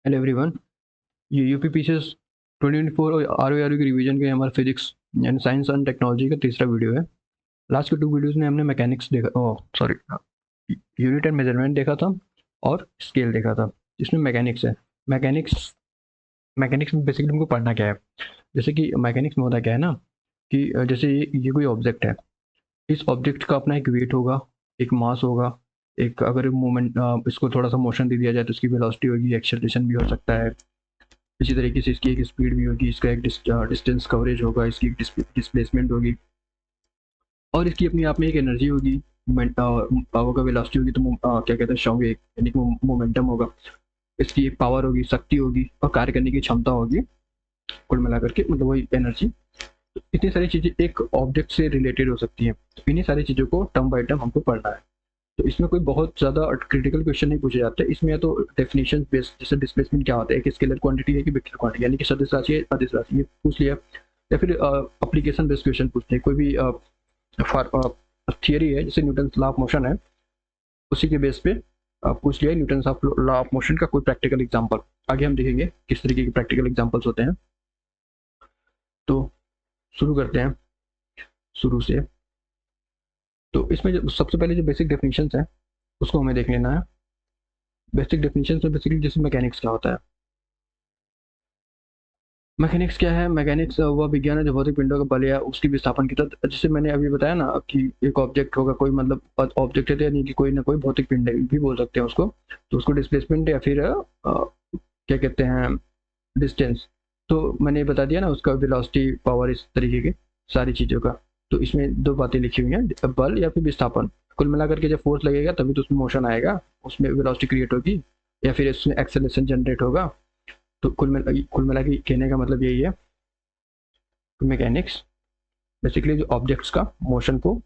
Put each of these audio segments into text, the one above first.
Hello everyone. ये UP PCS 2024 और RO की रिवीजन के हमारा फिजिक्स यानी साइंस एंड टेक्नोलॉजी का तीसरा वीडियो है। लास्ट के 2 वीडियोस में हमने मैकेनिक्स देखा, सॉरी, यूनिट एंड मेजरमेंट देखा था और स्केल देखा था। इसमें मैकेनिक्स है। मैकेनिक्स मैकेनिक्स में बेसिकली हमको पढ़ना क्या है। जैसे कि मैकेनिक्स में होता क्या है ना कि जैसे ये कोई ऑब्जेक्ट है। इस ऑब्जेक्ट का अपना एक वेट होगा, एक मास होगा, एक अगर मूवमेंट इसको थोड़ा सा मोशन दे दिया जाए तो इसकी वेलोसिटी होगी, एक्सेलरेशन भी हो सकता है। इसी तरीके से इसकी एक स्पीड भी होगी, इसका एक डिस्टेंस कवरेज होगा, इसकी एक डिस्प्लेसमेंट होगी और इसकी अपनी आप में एक एनर्जी होगी। पावर का वेलोसिटी होगी तो क्या कहते हैं, शॉक यानी कि मोमेंटम होगा। इसकी एक पावर होगी, शक्ति होगी और कार्य करने की क्षमता होगी। कुल मिलाकर के मतलब वही एनर्जी। तो इतनी सारी चीजें एक ऑब्जेक्ट से रिलेटेड हो सकती हैं। तो इन्हीं सारी चीजों को टर्म बाय टर्म हमको पढ़ना है। तो इसमें कोई बहुत ज़्यादा क्रिटिकल क्वेश्चन नहीं पूछे जाते। इसमें या तो डेफिनेशन बेस्ड, जैसे डिस्प्लेसमेंट क्या होता है, कि स्केलर क्वांटिटी है कि वेक्टर क्वांटिटी, यानी कि सदिश राशि है अदिश राशि, ये पूछ लिया। या फिर एप्लीकेशन बेस्ड क्वेश्चन पूछते हैं। कोई भी थियरी है, जैसे न्यूटन लॉ ऑफ मोशन है, उसी के बेस पे पूछ लिया न्यूटन लॉ ऑफ मोशन का कोई प्रैक्टिकल एग्जाम्पल। आगे हम देखेंगे किस तरीके के प्रैक्टिकल एग्जाम्पल्स होते हैं। तो शुरू करते हैं शुरू से। तो इसमें जो सबसे पहले जो बेसिक डेफिनेशन है उसको हमें देख लेना है। बेसिक डेफिनेशन में बेसिकली जैसे मैकेनिक्स क्या होता है। मैकेनिक्स क्या है? मैकेनिक्स वह विज्ञान है जो भौतिक पिंडों का बल या उसकी विस्थापन की तरह, जैसे मैंने अभी बताया ना कि एक ऑब्जेक्ट होगा, कोई मतलब ऑब्जेक्ट है तो यानी कि कोई ना कोई भौतिक पिंड भी बोल सकते हैं उसको। तो उसको डिस्प्लेसमेंट या फिर क्या कहते हैं, डिस्टेंस। तो मैंने ये बता दिया ना, उसका वेलोसिटी, पावर, इस तरीके के सारी चीज़ों का। तो इसमें दो बातें लिखी हुई हैं, बल या फिर विस्थापन। कुल मिलाकर के जब फोर्स लगेगा तभी तो उसमें मोशन आएगा, उसमें वेलोसिटी क्रिएट होगी या फिर इसमें एक्सेलरेशन जनरेट होगा। तो कुल मिला के कहने का मतलब यही है, मैकेनिक्स बेसिकली जो ऑब्जेक्ट्स का मोशन को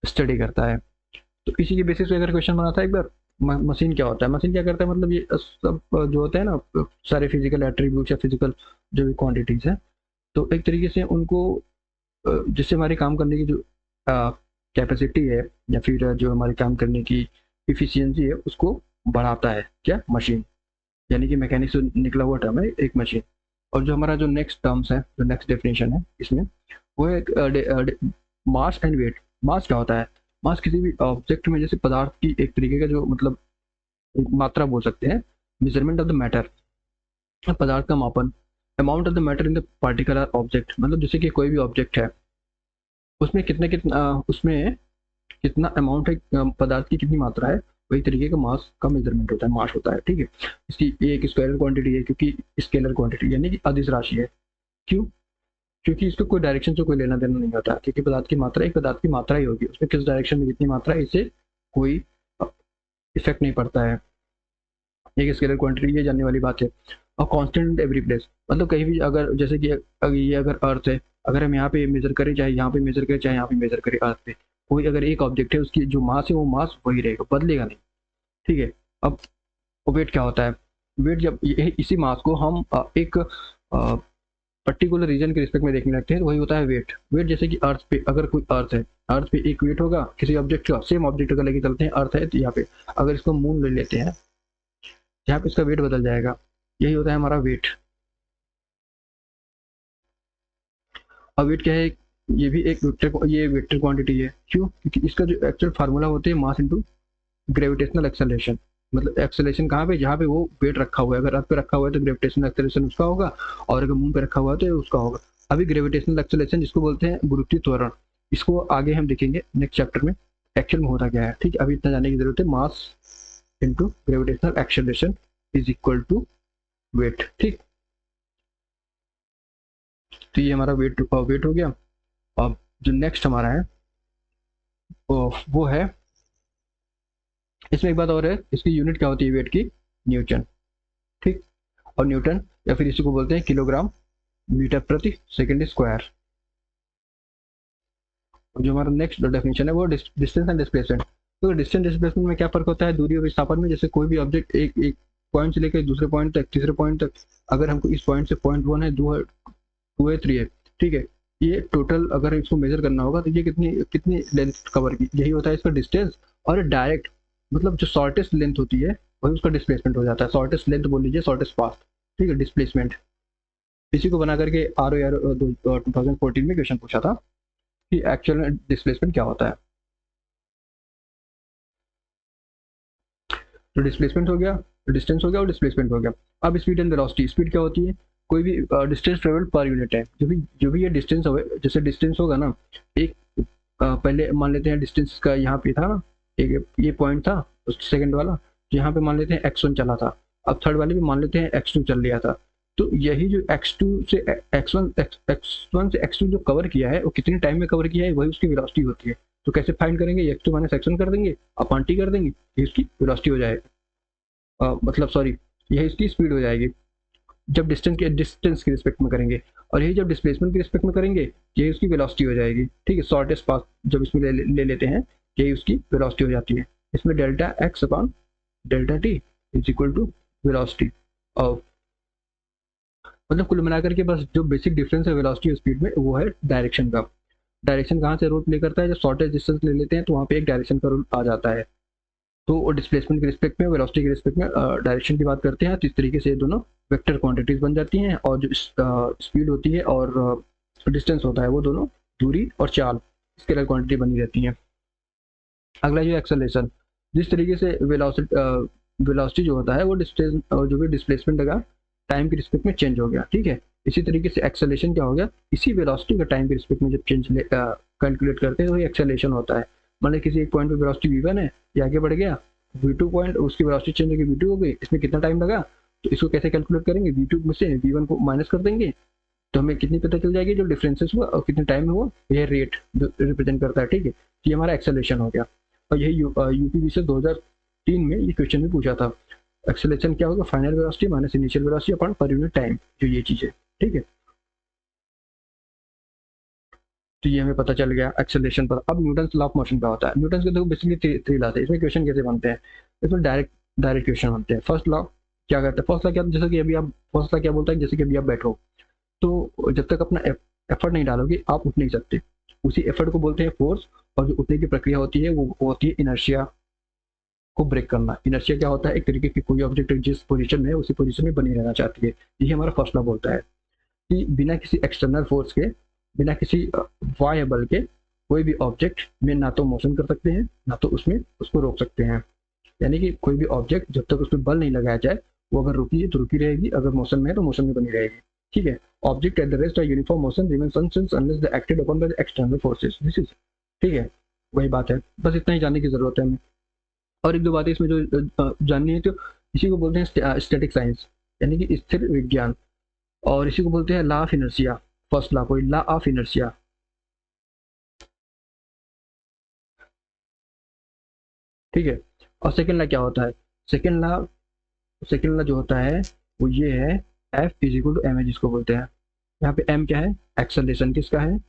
स्टडी करता है। तो इसी के बेसिस पे अगर क्वेश्चन बनाता है एक बार, मशीन क्या होता है, मशीन क्या करता है, मतलब ये सब जो होते हैं ना, सारे फिजिकल एट्रीब्यूट्स या फिजिकल जो भी क्वांटिटीज हैं, तो एक तरीके से उनको जिससे हमारे काम करने की जो कैपेसिटी है या फिर जो हमारे काम करने की इफिशियंसी है उसको बढ़ाता है क्या, मशीन। यानी कि मैकेनिक्स से निकला हुआ टर्म है एक मशीन। और जो हमारा जो नेक्स्ट टर्म्स है, जो नेक्स्ट डेफिनेशन है इसमें, वो है मास एंड वेट। मास क्या होता है? मास किसी भी ऑब्जेक्ट में, जैसे पदार्थ की एक तरीके का जो मतलब मात्रा बोल सकते हैं, मेजरमेंट ऑफ द मैटर, पदार्थ का मापन। Amount of the matter in the particular object, मतलब जैसे कि कोई भी ऑब्जेक्ट है, उसमें कितने कितना उसमें कितना अमाउंट है, पदार्थ की कितनी मात्रा है, वही तरीके का मास का मेजरमेंट होता है, मास होता है। ठीक है। इसकी एक स्केलर क्वांटिटी है, क्योंकि स्केलर क्वांटिटी यानी कि अदिश राशि है। क्यों? क्योंकि इसको कोई डायरेक्शन से कोई लेना देना नहीं होता, क्योंकि पदार्थ की मात्रा एक पदार्थ की मात्रा ही होगी, उसमें किस डायरेक्शन में कितनी मात्रा है इससे कोई इफेक्ट नहीं पड़ता है। एक स्केलर क्वांटिटी, ये जानने वाली बात है। और कांस्टेंट एवरी प्लेस, मतलब कहीं भी, अगर जैसे कि ये अगर अर्थ है, अगर हम यहाँ पे मेजर करें, चाहे यहाँ पे मेजर करें, चाहे यहाँ पे मेजर करें, अर्थ पे कोई अगर एक ऑब्जेक्ट है, उसकी जो मास है वो मास वही रहेगा, बदलेगा नहीं। ठीक है। अब वेट क्या होता है? वेट, जब इसी मास को हम एक पर्टिकुलर रीजन के रिस्पेक्ट में देखने लगते हैं तो वही होता है वेट। वेट जैसे कि अर्थ पे, अगर कोई अर्थ है, अर्थ पे एक वेट होगा किसी ऑब्जेक्ट का, सेम ऑब्जेक्ट का लेके चलते हैं, अर्थ है तो यहाँ पे अगर इसको मून ले लेते हैं, यहाँ पे इसका वेट बदल जाएगा। यही होता है हमारा वेट। अब वेट क्या है? ये भी एक वेक्टर, ये वेक्टर क्वांटिटी है। क्यों? क्योंकि इसका जो एक्चुअल फार्मूला होता है मास इंटू ग्रेविटेशनल एक्सेलरेशन। मतलब एक्सेलरेशन कहाँ पे? जहाँ पे वो वेट रखा हुआ है। अगर अर्थ पे रखा हुआ है तो ग्रेविटेशनल एक्सेलरेशन उसका होगा, और अगर मून पे रखा हुआ है तो उसका होगा। अभी ग्रेविटेशनल एक्सेलरेशन जिसको बोलते हैं गुरुत्वीय त्वरण, इसको आगे हम देखेंगे नेक्स्ट चैप्टर में एक्चुअल में होता क्या है। ठीक है, अभी इतना जानने की जरूरत है। Mass into gravitational acceleration is equal to weight. ठीक। तो ये हमारा वेट हो गया। अब जो नेक्स्ट हमारा है वो है, इसमें एक बात और है, इसकी यूनिट क्या होती है वेट की? न्यूटन। ठीक। और न्यूटन या फिर इसी को बोलते हैं किलोग्राम मीटर प्रति सेकंड स्क्वायर। जो हमारा नेक्स्ट डेफिनेशन है वो डिस्टेंस एंड डिस्प्लेसमेंट। तो डिस्टेंस डिस्प्लेसमेंट में क्या फर्क होता है? दूरी और विस्थापन में। जैसे कोई भी ऑब्जेक्ट एक एक पॉइंट से लेकर दूसरे पॉइंट तक, तीसरे पॉइंट तक, अगर हमको इस पॉइंट से पॉइंट 1 है, 2 है, 2 है, 3 है, ठीक है, ये टोटल अगर इसको मेजर करना होगा तो ये कितनी कितनी लेंथ कवर की, यही होता है इसका डिस्टेंस। और डायरेक्ट मतलब जो शॉर्टेस्ट लेंथ होती है वही उसका डिस्प्लेसमेंट हो जाता है। शॉर्टेस्ट लेंथ बोल लीजिए, शॉर्टेस्ट पाथ, ठीक है, डिस्प्लेसमेंट। इसी को बना करके ROAR 2014 में क्वेश्चन पूछा था कि एक्चुअल में डिस्प्लेसमेंट क्या होता है। तो डिस्प्लेसमेंट हो गया, डिस्टेंस हो गया और डिस्प्लेसमेंट हो गया। अब स्पीड एंड वेलोसिटी, स्पीड क्या होती है, कोई भी डिस्टेंस ट्रेवल पर यूनिट है। जो भी ये डिस्टेंस हो, जैसे डिस्टेंस होगा ना, एक पहले मान लेते हैं डिस्टेंस का यहाँ पे था ना, एक ये पॉइंट था सेकंड वाला, तो यहाँ पे मान लेते हैं x1 चला था, अब थर्ड वाले पे मान लेते हैं x2 चल लिया था। तो यही जो x2 से x1 से x2 जो कवर किया है वो कितने टाइम में कवर किया है, वही उसकी वेलोसिटी होती है। तो कैसे फाइंड करेंगे, x2 माइनस x1 कर देंगे, अपॉन t कर देंगे, ये इसकी वेलोसिटी हो जाएगी, मतलब सॉरी, यही इसकी स्पीड हो जाएगी जब डिस्टेंस के रिस्पेक्ट में करेंगे। और यही जब डिस्प्लेसमेंट के रिस्पेक्ट में करेंगे, यही उसकी वेलोसिटी हो जाएगी, ठीक है। शॉर्टेस्ट पाथ जब इसमें ले लेते हैं, यही उसकी वेलोसिटी हो जाती है। इसमें delta x upon delta t is equal to velocity of, मतलब कुल मिलाकर के बस जो बेसिक डिफरेंस है वेलोसिटी और स्पीड में, वो है डायरेक्शन का। डायरेक्शन कहाँ से रूल प्ले करता है, जब शॉर्टेस्ट डिस्टेंस ले लेते हैं तो वहाँ पे एक डायरेक्शन का रूल आ जाता है। तो डिस्प्लेसमेंट के रिस्पेक्ट में, वेलोसिटी के रिस्पेक्ट में डायरेक्शन की बात करते हैं, तो इस तरीके से ये दोनों वेक्टर क्वांटिटीज बन जाती हैं। और जो स्पीड होती है और डिस्टेंस होता है, वो दोनों दूरी और चाल, इसके लिए क्वांटिटी बनी रहती है। अगला जो एक्सेलरेशन, जिस तरीके से वेलोसिटी जो होता है वो डिस्टेंस और जो भी डिस्प्लेसमेंट लगा टाइम के रिस्पेक्ट में चेंज हो गया, ठीक है। इसी तरीके से एक्सेलरेशन क्या हो गया, इसी वेलोसिटी का टाइम के रिस्पेक्ट में जब चेंज कैलकुलेट करते हैं, तो ये एक्सेलरेशन होता है। मान लीजिए किसी एक पॉइंट पे वेलोसिटी v1 है, ये आगे बढ़ गया, v2 पॉइंट, उसकी वेलोसिटी चेंज होगी, v2 हो गई, इसमें कितना टाइम लगा, तो इसको कैसे कैलकुलेट करेंगे, v2 में से v1 को माइनस कर देंगे, तो हमें कितनी पता चल जाएगी, जो डिफरेंसेस हुआ और कितने टाइम में हुआ, यह रेट जो रिप्रेजेंट करता है, ठीक है। तो ये हमारा एक्सेलरेशन हो गया। और यही यूपीवी से 2003 में ये क्वेश्चन भी पूछा था, एक्सेलरेशन क्या होगा, final velocity minus initial velocity upon per unit time, जो ये चीज है, ठीक है। तो ये हमें पता चल गया एक्सेलरेशन पर। अब न्यूटन लॉ ऑफ मोशन क्या होता है, न्यूटन के देखो बेसिकली थ्री लॉ है, इसमें क्वेश्चन कैसे बनते हैं, इसमें डायरेक्ट क्वेश्चन बनते हैं। फर्स्ट लॉ क्या करता है, फर्स्ट लॉ क्या, जैसे कि अभी आप, फर्स्ट लॉ क्या बोलता है, जैसे कि अभी आप बैठो, तो जब तक अपना एफर्ट नहीं डालोगे आप उठ नहीं सकते, उसी एफर्ट को बोलते हैं फोर्स। और जो उठने की प्रक्रिया होती है वो होती है इनर्शिया को ब्रेक करना। इनर्शिया क्या होता है, एक तरीके की कोई ऑब्जेक्ट जिस पोजीशन में है उसी पोजीशन में बनी रहना चाहती है। यही हमारा फर्स्ट लॉ बोलता है कि बिना किसी एक्सटर्नल फोर्स के, बिना किसी बाह्य बल के, कोई भी ऑब्जेक्ट में ना तो मोशन कर सकते हैं, ना तो उसमें उसको रोक सकते हैं। यानी कि कोई भी ऑब्जेक्ट जब तक उसमें बल नहीं लगाया जाए, वो अगर रुकी है तो रुकी रहेगी, अगर मोशन में है तो मोशन में बनी रहेगी, ठीक है। Object at the rest uniform motion remains unchanged unless the acted upon by the external forces, this is, ठीक है। वही बात है, बस इतना ही जानने की जरूरत है हमें। और एक दो बातें इसमें जो जाननी है, तो इसी को बोलते हैं स्टैटिक साइंस, यानी कि स्थिर विज्ञान। और इसी को बोलते हैं law of inertia, first law को लॉ ऑफ इनर्शिया, ठीक है। और सेकंड लॉ क्या होता है, सेकंड लॉ जो होता है वो ये है, F is equal to M, जिसको बोलते हैं, यहाँ पे एम क्या है, एक्सेलरेशन किसका है,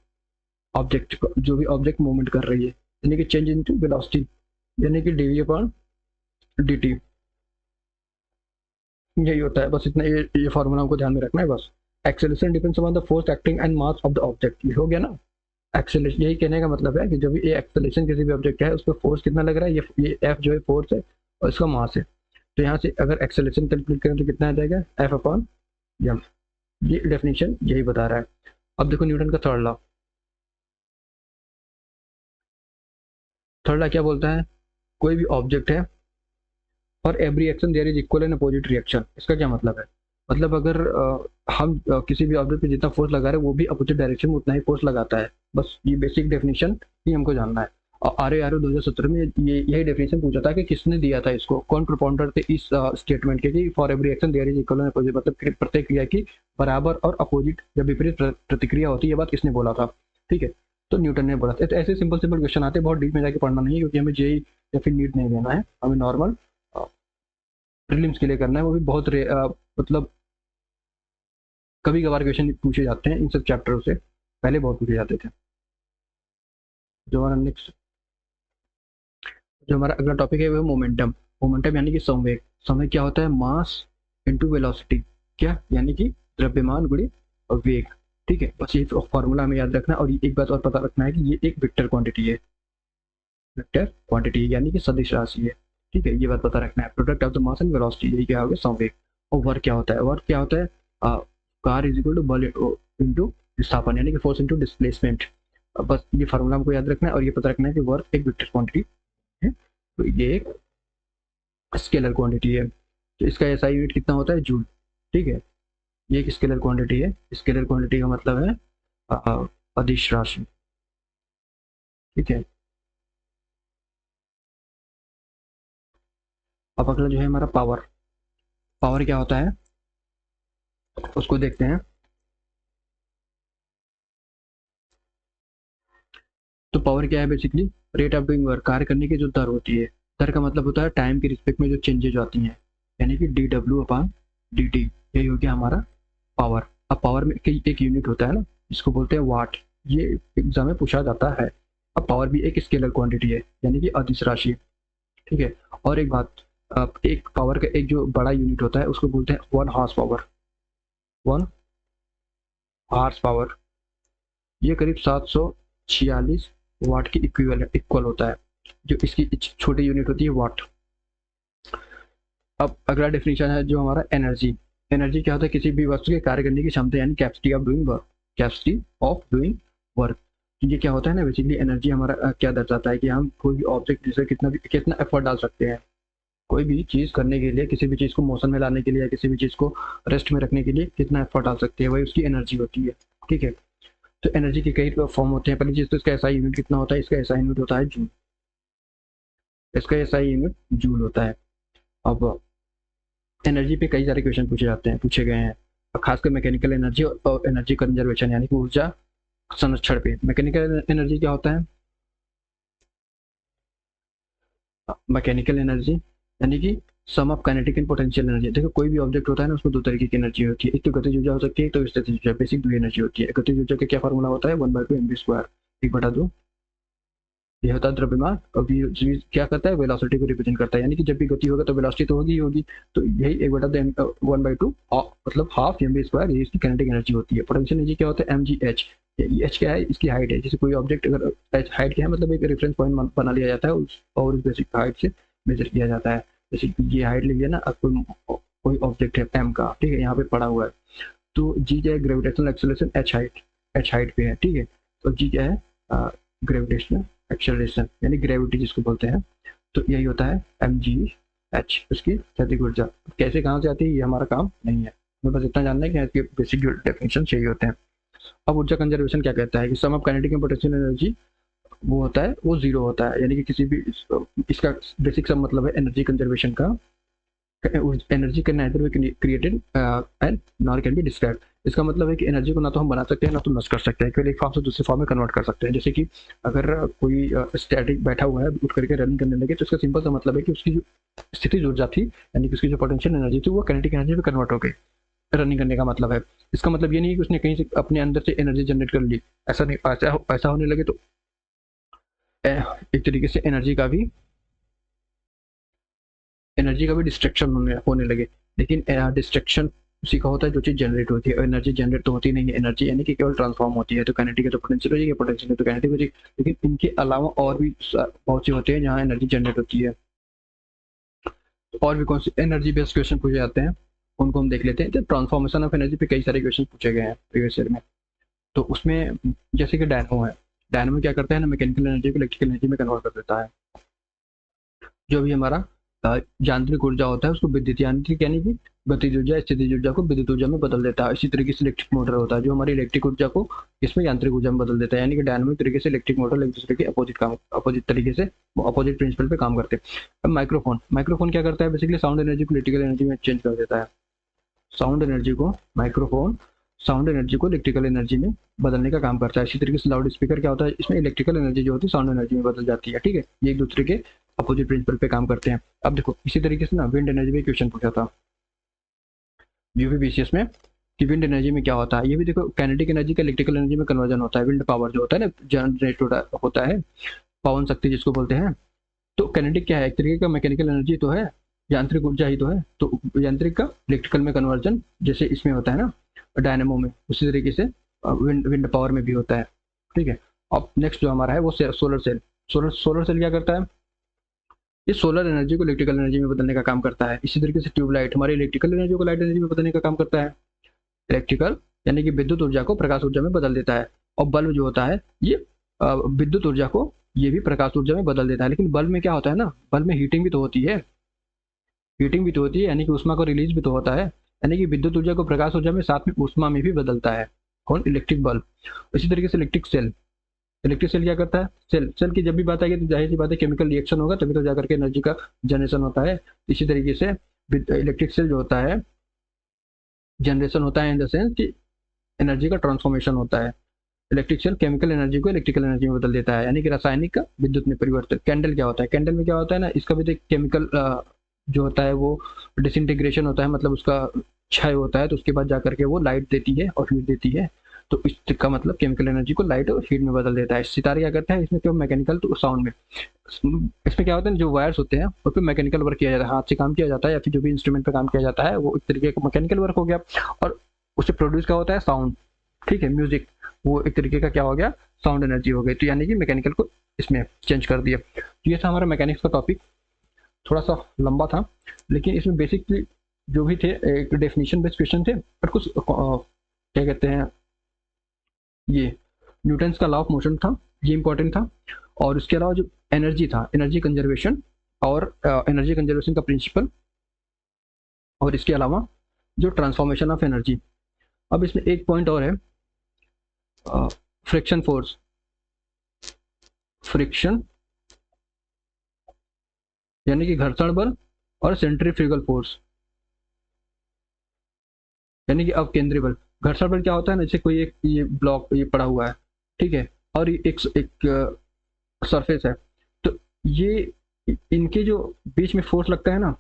ऑब्जेक्ट, जो भी ऑब्जेक्ट मूवमेंट कर रही है, यानी कि चेंज इनटू वेलोसिटी, यानी कि डीवी अपॉन dt, यही होता है। बस इतना, ये फॉर्मूला हमको ध्यान में रखना है बस। Acceleration depends upon the force acting and mass of the object, ये हो गया ना। एक्सेलरेशन, यही कहने का मतलब है कि जब ये एक्सेलरेशन किसी भी ऑब्जेक्ट है, उस पर फोर्स कितना लग रहा है, ये एफ जो है फोर्स है और इसका मास है। तो यहाँ से अगर एक्सेलरेशन कैलकुलेट करें तो कितना आ जाएगा, एफ अपॉन एम, ये डेफिनेशन यही बता रहा है। अब देखो न्यूटन का थर्ड लॉ क्या बोलता है, कोई भी ऑब्जेक्ट है और every action there is equal and opposite reaction. इसका क्या मतलब है, मतलब अगर हम किसी भी ऑब्जेक्ट पे जितना फोर्स लगा रहे हैं, वो भी अपोजिट डायरेक्शन में उतना ही फोर्स लगाता है। बस ये बेसिक डेफिनेशन ही हमको जानना है। और ROAR 2017 में ये यही डेफिनेशन पूछा था कि किसने दिया था इसको, कौन प्रोपाउंडर थे इस स्टेटमेंट के, कि for every action there is equal and opposite, मतलब प्रत्येक क्रिया की बराबर और अपोजिट या विपरीत प्रतिक्रिया होती है। ये बात किसने बोला था, ठीक है, तो न्यूटन ने बोला था। तो ऐसे सिंपल सिंपल क्वेश्चन आते हैं, बहुत डीप में जाके पढ़ना नहीं है, क्योंकि हमें जेई या फिर नीट नहीं देना है, हमें नॉर्मल प्रीलिम्स के लिए करना है। वो भी बहुत मतलब कभी कभार क्वेश्चन पूछे जाते हैं इन सब चैप्टरों से, पहले बहुत पूछे जाते थे। जो हमारा नेक्स्ट, जो हमारा अगला टॉपिक है वो मोमेंटम। मोमेंटम यानी कि संवेग। संवेग क्या होता है, मास इनटू वेलोसिटी, क्या, यानी कि द्रव्यमान गुणित और वेग, ठीक है। बस ये फॉर्मूला हमें याद रखना है। और एक बात और पता रखना है कि ये एक वेक्टर क्वांटिटी है, वेक्टर क्वांटिटी यानी कि सदिश राशि है। ठीक है, ये बात पता रखना है। Product of the mass and velocity, यही क्या हो गया, संवेग। और वर्क क्या होता है, वर्क क्या होता है, कार इज इक्वल टू बल इंटू विस्थापन, यानी कि फोर्स इंटू डिस्प्लेसमेंट। बस ये फार्मूला हमको याद रखना है और ये पता रखना है कि वर्क एक वेक्टर क्वांटिटी है, तो ये एक स्केलर क्वांटिटी है। तो इसका एसआई यूनिट कितना होता है, जूल। ठीक है, ये एक स्केलर क्वांटिटी है। स्केलर क्वांटिटी का मतलब है अदिश राशि। ठीक है, अब अगला जो है हमारा पावर। पावर क्या होता है उसको देखते हैं। तो पावर क्या है, basically rate of doing work, कार्य करने की जो दर होती है। दर का मतलब होता है टाइम के रिस्पेक्ट में जो चेंजेज आती हैं, यानी कि D W upon D T, यही हो गया हमारा पावर। अब पावर में एक यूनिट होता है ना, जिसको बोलते हैं वाट, ये एग्जाम में पूछा जाता है। अब पावर भी एक स्केलर क्वांटिटी है, यानी कि अदिश राशि। ठीक है, और एक बात, अब एक पावर का एक जो बड़ा यूनिट होता है उसको बोलते हैं one horse power. One horse power, ये करीब 746 वाट की इक्वल होता है। जो इसकी छोटी यूनिट होती है वाट। अब अगला डेफिनेशन है जो हमारा एनर्जी। एनर्जी क्या होता है, किसी भी वस्तु के कार्य करने की क्षमता, यानी capacity of doing work. Capacity of doing work, ये क्या होता है ना, बेसिकली एनर्जी हमारा क्या दर्शाता है कि हम कोई भी ऑब्जेक्ट जिसे कितना एफर्ट डाल सकते हैं कोई भी चीज करने के लिए, किसी भी चीज को मोशन में लाने के लिए या किसी भी चीज को रेस्ट में रखने के लिए कितना एफर्ट डाल सकते हैं, वही उसकी एनर्जी होती है। ठीक है, तो एनर्जी के कई फॉर्म होते हैं। पहली चीज तो इसका एसआई यूनिट कितना होता है, इसका एसआई यूनिट होता है जूल। इसका एसआई यूनिट जूल होता है। अब एनर्जी पे कई सारे क्वेश्चन पूछे गए हैं, खासकर मैकेनिकल एनर्जी और एनर्जी कंजर्वेशन, यानी कि ऊर्जा संरक्षण पे। मैकेनिकल एनर्जी क्या होता है, मैकेनिकल एनर्जी यानी कि sum of kinetic and potential energy. देखो कोई भी ऑब्जेक्ट होता है ना, उसमें दो तरीके की एनर्जी होती है, एक तो गतिज ऊर्जा हो सकती है, एक तो स्थितिज ऊर्जा। बेसिक दो एनर्जी होती है। गतिज ऊर्जा का क्या फॉर्मूला होता है, 1/2 mv², 1/2। ये होता है द्रव्यमान। और v क्या करता है, वेलोसिटी को रिप्रेजेंट करता है, यानी कि जब भी गति होगा तो वेलोसिटी तो होगी ही होगी। तो यही 1/2 मतलब हाफ mv², ये इसकी काइनेटिक एनर्जी होती है। पोटेंशियल एनर्जी क्या होता है, mgh। एच क्या है, इसकी हाइट है। जैसे कोई ऑब्जेक्ट अगर हाइट क्या है, मतलब एक रेफरेंस पॉइंट बना लिया जाता है और उस बेसिक हाइट से मेजर किया जाता है। जैसे ये हाइट ले लिया ना, अब कोई ऑब्जेक्ट है एम का, ठीक है, यहाँ पे पड़ा हुआ है, तो जी क्या है, ग्रेविटेशनल एक्सेलरेशन, एच हाइट पे है। ठीक है, तो जी क्या है, ग्रेविटेशनल एक्सेलरेशन, यानी ग्रेविटी जिसको बोलते हैं। तो यही होता है mgh, उसकी स्थैतिक ऊर्जा। कैसे कहाँ से आती है ये हमारा काम नहीं है, हमें बस इतना जानना है कि इसके बेसिक डेफिनेशन चाहिए होते हैं। अब ऊर्जा कंजर्वेशन क्या कहता है कि sum of kinetic and potential energy वो होता है, वो जीरो होता है, यानी कि किसी भी इसका बेसिक सब मतलब है एनर्जी कंजर्वेशन का। Energy can neither be created and nor can be described. इसका मतलब है कि एनर्जी को ना तो हम बना सकते हैं ना तो नष्ट कर सकते हैं, केवल एक फॉर्म से दूसरे फॉर्म में कन्वर्ट कर सकते हैं। जैसे कि अगर कोई स्टैटिक बैठा हुआ है, उठ करके रनिंग करने लगे, तो इसका सिंपल सा मतलब है कि उसकी जो स्थिति ऊर्जा थी, यानी कि उसकी जो पोटेंशियल एनर्जी थी, वो काइनेटिक एनर्जी में कन्वर्ट हो गई। रनिंग करने का मतलब है। इसका मतलब ये नहीं है कि उसने कहीं से अपने अंदर से एनर्जी जनरेट कर ली, ऐसा नहीं। ऐसा होने लगे तो एक तरीके से एनर्जी का भी डिस्ट्रक्शन होने लगे। लेकिन डिस्ट्रक्शन उसी का होता है जो चीज जनरेट होती है। एनर्जी जनरेट तो होती नहीं है, एनर्जी यानी कि केवल ट्रांसफॉर्म होती है। तो काइनेटिक है तो पोटेंशियल हो जाएगी, पोटेंशियल है तो काइनेटिक हो जाएगी। लेकिन इनके अलावा और भी बहुत सी होते हैं जहाँ एनर्जी जनरेट होती है। और भी कौन सी एनर्जी बेस्ड क्वेश्चन पूछे जाते हैं उनको हम देख लेते हैं। तो ट्रांसफॉर्मेशन ऑफ एनर्जी पे कई सारे क्वेश्चन पूछे गए हैं प्रीवियस ईयर में। तो उसमें जैसे कि डायनमो है, डायनमो क्या करता है ना, मैकेनिकल एनर्जी को इलेक्ट्रिकल एनर्जी में कन्वर्ट कर देता है। जो भी हमारा यांत्रिक ऊर्जा होता है उसको विद्युत यांत्रिक, यानी कि गतिज ऊर्जा, स्थितिज ऊर्जा को विद्युत ऊर्जा में बदल देता है। इसी तरीके से इलेक्ट्रिक मोटर होता है जो हमारी इलेक्ट्रिक ऊर्जा को इसमें यांत्रिक ऊर्जा में बदल देता है। यानी कि डायनामिक तरीके से इलेक्ट्रिक मोटर एक दूसरे के अपोजिट तरीके से अपोजिट प्रिंसिपल पे काम करते हैं। अब माइक्रोफोन क्या करता है, बेसिकली साउंड एनर्जी को इलेक्ट्रिकल एनर्जी में चेंज कर देता है। साउंड एनर्जी को इलेक्ट्रिकल एनर्जी में बदलने का काम करता है। इसी तरीके से लाउड स्पीकर क्या होता है, इसमें इलेक्ट्रिकल एनर्जी जो होती है साउंड एनर्जी में बदल जाती है। ठीक है, ये एक दूसरे के अपोजिट प्रिंसिपल पे काम करते हैं। अब देखो इसी तरीके से ना विंड एनर्जी में क्वेश्चन पूछा था यूपीबीसीएस में कि विंड एनर्जी में क्या होता है। ये भी देखो काइनेटिक एनर्जी का इलेक्ट्रिकल एनर्जी में कन्वर्जन होता है। विंड पावर जो होता है ना, जनरेट होता है, पवन शक्ति जिसको बोलते हैं। तो काइनेटिक क्या है, एक तरीके का मैकेनिकल एनर्जी तो है, यांत्रिक ऊर्जा ही तो है। तो यांत्रिक का इलेक्ट्रिकल में कन्वर्जन जैसे इसमें होता है ना डायनेमो में, उसी तरीके से विंड पावर में भी होता है। ठीक है, अब नेक्स्ट जो हमारा है वो सोलर सेल। सोलर सेल क्या करता है, ये सोलर एनर्जी को इलेक्ट्रिकल एनर्जी में बदलने का काम करता है। इसी तरीके से ट्यूबलाइट हमारी इलेक्ट्रिकल एनर्जी को लाइट एनर्जी में बदलने का काम करता है। इलेक्ट्रिकल यानी कि विद्युत ऊर्जा को प्रकाश ऊर्जा में बदल देता है। और बल्ब जो होता है ये विद्युत ऊर्जा को ये भी प्रकाश ऊर्जा में बदल देता है। लेकिन बल्ब में क्या होता है ना, बल्ब में हीटिंग भी तो होती है, यानी कि ऊष्मा को रिलीज भी तो होता है, यानी कि विद्युत ऊर्जा को प्रकाश ऊर्जा में साथ में ऊष्मा में भी बदलता है। कौन? Electric bulb. इसी तरीके से इलेक्ट्रिक सेल क्या करता है? सेल की जब भी बात आएगी तो जाहिर सी बात है केमिकल रिएक्शन होगा, तभी तो जाकर के एनर्जी का जनरेशन होता है। इसी तरीके से इलेक्ट्रिक सेल जो होता है जनरेशन होता है इन द सेंस कि एनर्जी का ट्रांसफॉर्मेशन होता है। इलेक्ट्रिक सेल केमिकल एनर्जी को इलेक्ट्रिकल एनर्जी में बदल देता है, यानी कि रासायनिक का विद्युत में परिवर्तन। कैंडल क्या होता है? कैंडल में क्या होता है ना, इसका भी तो केमिकल जो होता है वो डिसइंटीग्रेशन होता है, मतलब उसका क्षय होता है, तो उसके बाद जाकर के वो लाइट देती है और हीट देती है। तो इसका मतलब केमिकल एनर्जी को लाइट और हीट में बदल देता है। सितारे क्या करता है इसमें, क्यों? मैकेनिकल तो साउंड में। इसमें क्या होता है, जो वायर्स होते हैं उस पर मैकेनिकल वर्क किया जाता है, हाथ से काम किया जाता है, या फिर जो भी इंस्ट्रूमेंट पे काम किया जाता है वो एक तरीके का मैकेनिकल वर्क हो गया। और उससे प्रोड्यूस क्या होता है? साउंड। ठीक है, म्यूजिक, वो एक तरीके का क्या हो गया? साउंड एनर्जी हो गई। तो यानी कि मैकेनिकल को इसमें चेंज कर दिया। तो ये था हमारा मैकेनिक्स का टॉपिक, थोड़ा सा लंबा था, लेकिन इसमें बेसिकली जो भी थे एक डेफिनेशन बेस्ड क्वेश्चन थे, और कुछ क्या कहते हैं, ये न्यूटन्स का लॉ ऑफ मोशन था, ये इंपॉर्टेंट था। और उसके अलावा जो एनर्जी था, एनर्जी कंजर्वेशन और एनर्जी कंजर्वेशन का प्रिंसिपल, और इसके अलावा जो ट्रांसफॉर्मेशन ऑफ एनर्जी। अब इसमें एक पॉइंट और है, फ्रिक्शन फोर्स। फ्रिक्शन यानी कि घर्षण बल, और सेंट्रीफ्यूगल फोर्स यानी कि अवकेंद्री बल। घर्षण बल क्या होता है ना, जैसे कोई एक ये ब्लॉक ये पड़ा हुआ है, ठीक है, और ये एक सरफेस है, तो ये इनके जो बीच में फोर्स लगता है ना,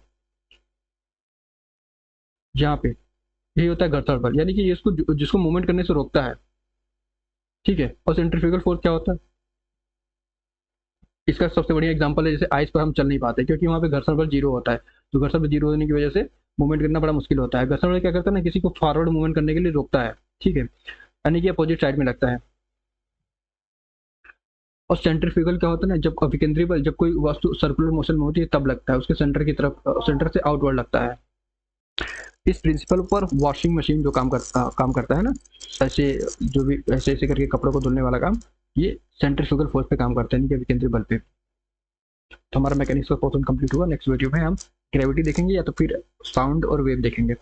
यहाँ पे, यही होता है घर्षण बल, यानी कि ये इसको जिसको मूवमेंट करने से रोकता है। ठीक है, और सेंट्रीफ्यूगल फोर्स क्या होता है? इसका सबसे बढ़िया एग्जांपल है, जैसे आइस पर हम चल नहीं पाते क्योंकि वहाँ पे घर्षण बल जीरो होता है। तो घर्षण बल जीरो होने की वजह से मूवमेंट करना बड़ा मुश्किल होता है। घर्षण बल क्या करता है ना, किसी को फॉरवर्ड मूवमेंट करने के लिए रोकता है। ठीक है, यानी कि अपोजिट साइड में लगता है। और सेंट्रीफ्यूगल क्या होता है ना, जब अभिकेंद्री बल, जब कोई वस्तु सर्कुलर मोशन में होती है तब लगता है, उसके सेंटर की तरफ, सेंटर से आउटवर्ड लगता है। इस प्रिंसिपल पर वॉशिंग मशीन जो काम करता है ना, ऐसे जो भी ऐसे ऐसे करके कपड़ों को धुलने वाला काम, ये सेंट्रीफ्यूगल फोर्स पे काम करता है, नहीं कि अभिकेंद्री बल पे। तो हमारा मैकेनिक्स का पोर्शन कंप्लीट हुआ। नेक्स्ट वीडियो में हम ग्रेविटी देखेंगे या तो फिर साउंड और वेव देखेंगे।